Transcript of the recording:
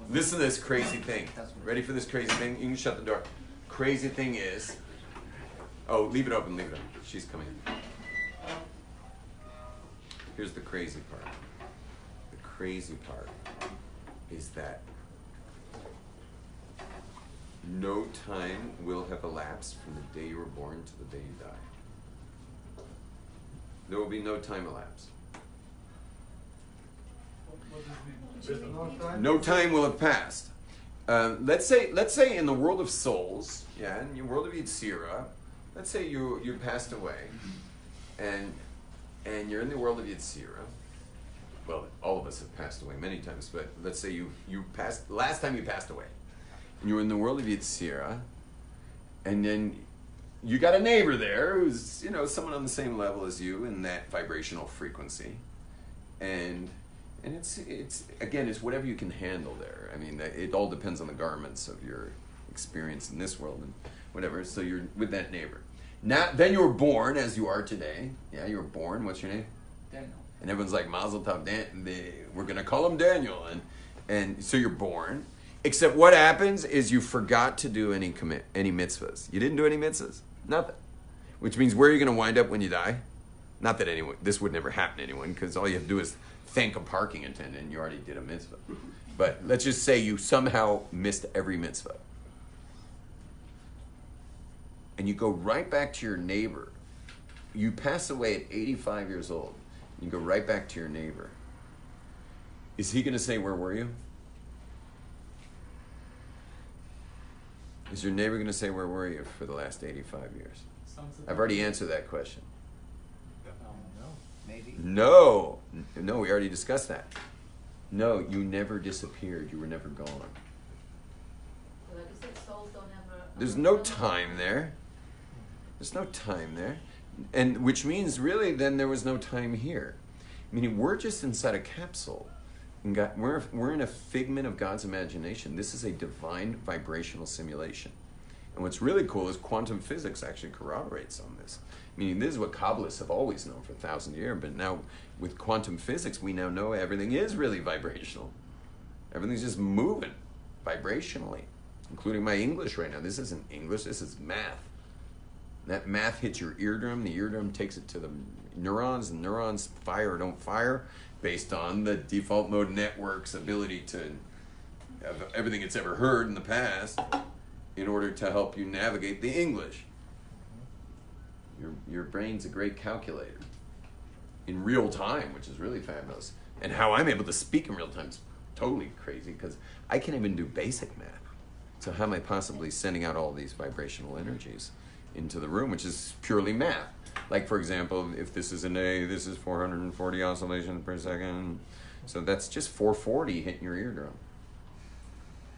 Listen to this crazy thing. Ready for this crazy thing? You can shut the door. Crazy thing is... Oh, leave it open, leave it open. She's coming in. Here's the crazy part. The crazy part is that no time will have elapsed from the day you were born to the day you die. There will be no time elapsed. No time will have passed. Let's say in the world of souls, yeah, in the world of Yetzirah, let's say you passed away, and you're in the world of Yetzirah. Well, all of us have passed away many times, but let's say you passed last time you passed away, and you were in the world of Yetzirah, and then you got a neighbor there who's someone on the same level as you in that vibrational frequency, and it's again, it's whatever you can handle there. I mean, it all depends on the garments of your experience in this world and whatever. So you're with that neighbor. Now, then you were born as you are today. Yeah, you were born. What's your name? Daniel. And everyone's like, Mazel Tov, we're gonna call him Daniel. And so you're born. Except what happens is you forgot to do any mitzvahs. You didn't do any mitzvahs. Nothing. Which means where are you gonna wind up when you die? Not that this would never happen to anyone, because all you have to do is thank a parking attendant and you already did a mitzvah. But let's just say you somehow missed every mitzvah. And you go right back to your neighbor. You pass away at 85 years old. You go right back to your neighbor. Is he going to say, where were you? Is your neighbor going to say, where were you for the last 85 years? I've already answered that question. Maybe. No, we already discussed that. No, you never disappeared. You were never gone. Like I said, souls don't have There's no time there. There's no time there. And which means really then there was no time here. Meaning we're just inside a capsule. And we're in a figment of God's imagination. This is a divine vibrational simulation. And what's really cool is quantum physics actually corroborates on this. Meaning this is what Kabbalists have always known for 1,000 years, but now with quantum physics, we now know everything is really vibrational. Everything's just moving vibrationally, including my English right now. This isn't English, this is math. That math hits your eardrum, the eardrum takes it to the neurons, and neurons fire or don't fire based on the default mode network's ability to have everything it's ever heard in the past in order to help you navigate the English. Your brain's a great calculator in real time, which is really fabulous. And how I'm able to speak in real time is totally crazy because I can't even do basic math. So how am I possibly sending out all these vibrational energies into the room, which is purely math? Like, for example, if this is an A, this is 440 oscillations per second. So that's just 440 hitting your eardrum.